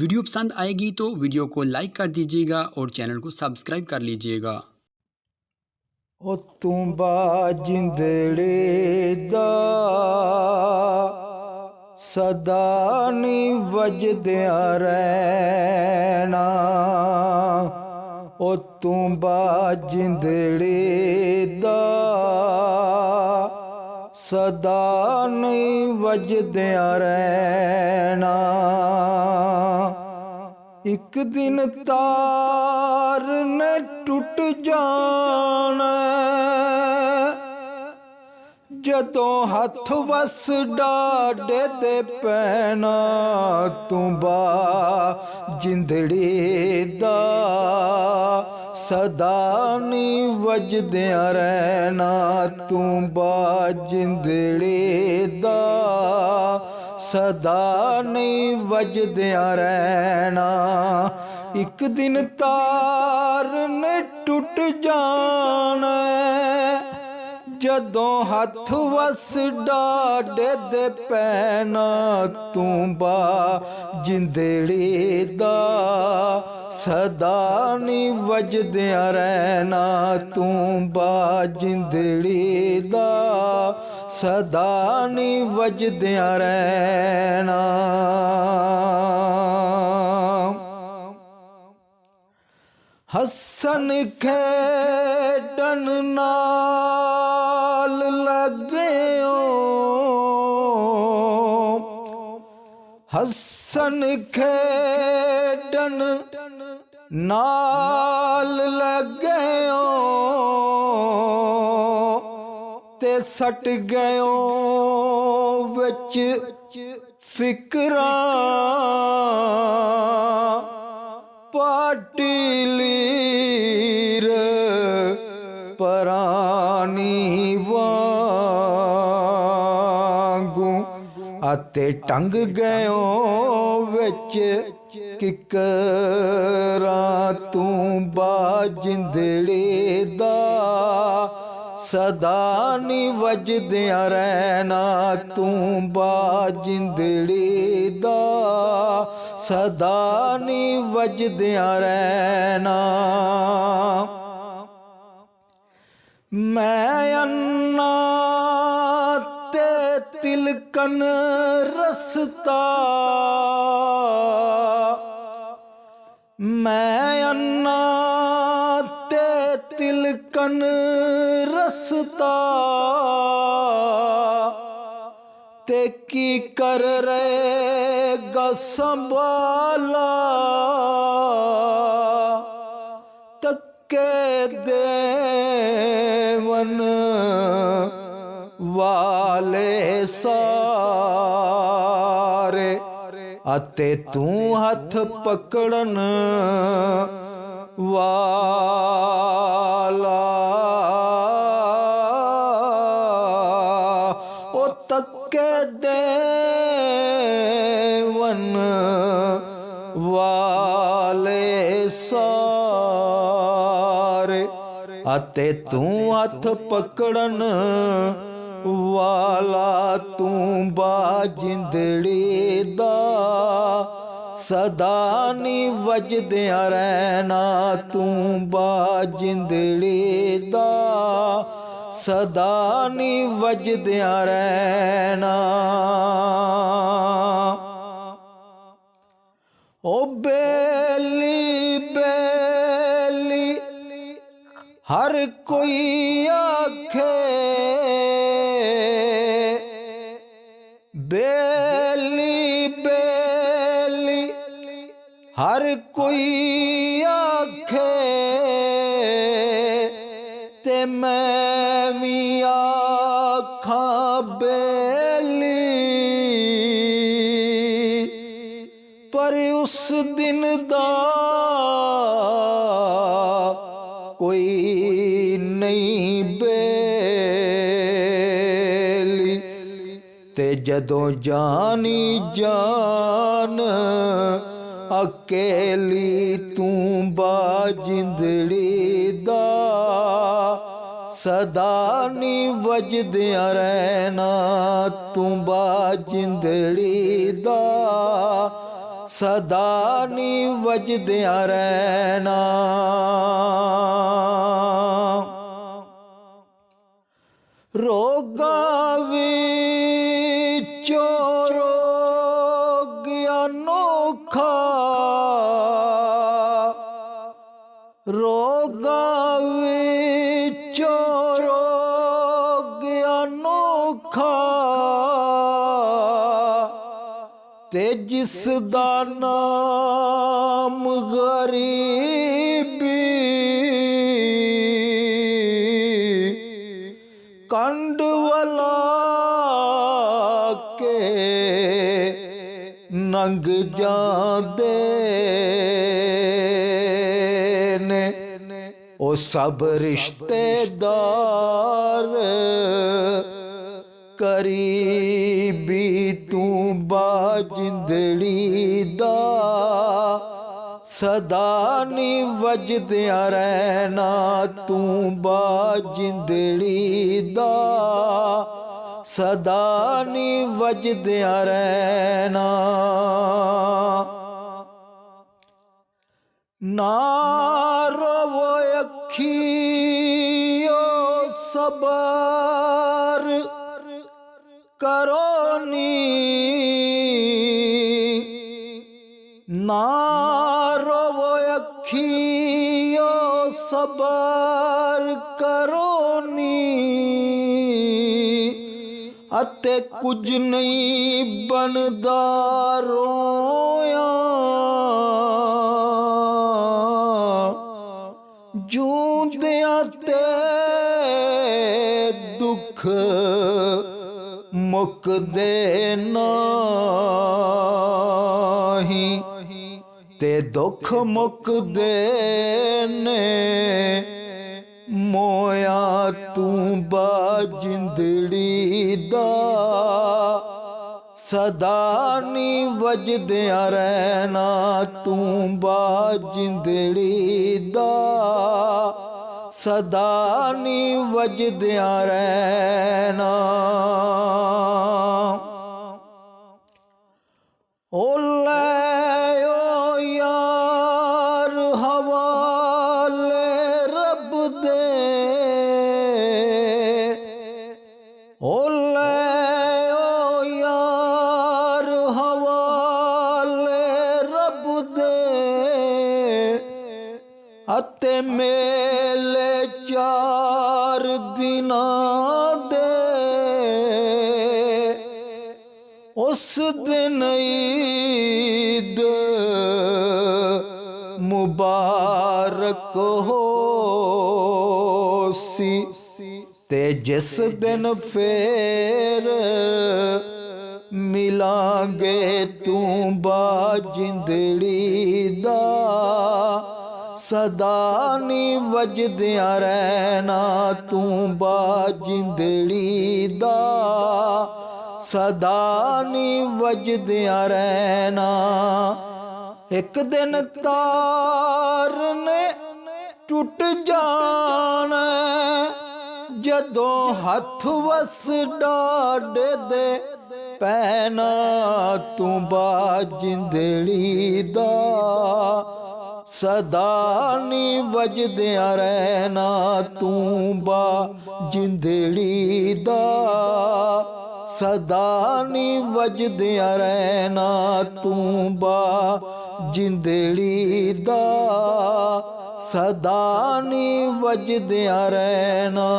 Video पसंद आएगी तो वीडियो को लाइक कर दीजिएगा और चैनल को सब्सक्राइब कर लीजिएगा। ओ तू बाजिंदड़े दा सदा नी वजद्या रहना। ओ तू बाजिंदड़े दा सदा नी वजद्या रहना। एक दिन तार ने टुट जाना, जदों हथ वस डाडे दे पैना। तू बाजिंदड़ी दा सदा नी वजद्या रहना। तू बाजिंदड़ी दा सदा नहीं वजद्या रहना। एक दिन तार ने टुट जाना, जदों हथ वस डाडे दे पैना। तू बाजिंदड़ी दा सदा नहीं वजद्या रहना। तू बाजिंदड़ी दा सदा नहीं वजद्या रहना। हसन खेडन नाल लग्यो, हसन खेडन नाल लग्यो ते सट गयो विच फिकरां। पाटी लीर परानी वांगू आते टंग गयो विच किकरां। तू बाजिंदड़ी दा सदा नी वजद्या रहना। तू बाजिंदड़ी दा सदा नी वजद्या रहना। मैं अन्ना ते तिलकन रसता, मैं अन्ना ते तिलकन रसता। ते की कर रहेगा संभाला, तके देवन वाले सारे। आते तू हथ पकड़न वाला, ओ तके देवन वाले सारे। आते तू हथ पकड़न वाला। तू बाजिंदड़ी दा सदा नी वजद्या रहना। तू बाजिंदड़ी दा सदा नी वजद्या रहना। ओ बेली बेली हर कोई आखे, बेली बेली हर कोई आखे। ते मैं भी आखां बेली, पर उस दिन दा कोई नहीं बेली। ते जदों जानी जान अकेली। तू बाजिंदड़ी दा सदा नी वजद्या रहना। तू बाजिंदड़ी दा सदा नी वजदिया रहना। रोगा विचों रोग अनोखा, रोगा विचों रोग अनोखा, ते जिस दा नाम गरीबी, कंडवला के नंग जांदे ने ओ सब रिश्तेदार, करीबी तू बाजिंदड़ी दा, सदा नी वजदिया रहना तू बाजिंदड़ी दा, सदा नी वजदिया रहना। ना रोवो अखियो सबर करो नी, ना रोवो अखियो सबर करो नी, अते कुछ नहीं बनदा रोया, जूंदियां ते दुख मुकदे नाही, ते दुख मुकदे ने मोया तू बाजिंदड़ी दा, सदा नी वजदिया रहना तू बाजिंदड़ी दा, सदा नी वजदिया रहना। ओ लै ओ यार हवाले रब दे, ओ लै ओ यार हवाले रब दे, अते मेले 4 दिनां दे, उस दिन ईद मुबारक हो सी, ते जिस दिन फेर मिलांगे तू बाजिंदड़ी दा, सदा नी वजदिया रहना तू बाजिंदड़ी दा, सदा नी वजदिया रहना। एक दिन तार ने टुट जाना, जदों हथ वस डाडे दे पैना तू बाजिंदड़ी दा, सदा नी वजदिया रहना तू बाजिंदड़ी दा, सदा नी वजदिया रहना तू बाजिंदड़ी दा, सदा नी वजदिया रहना।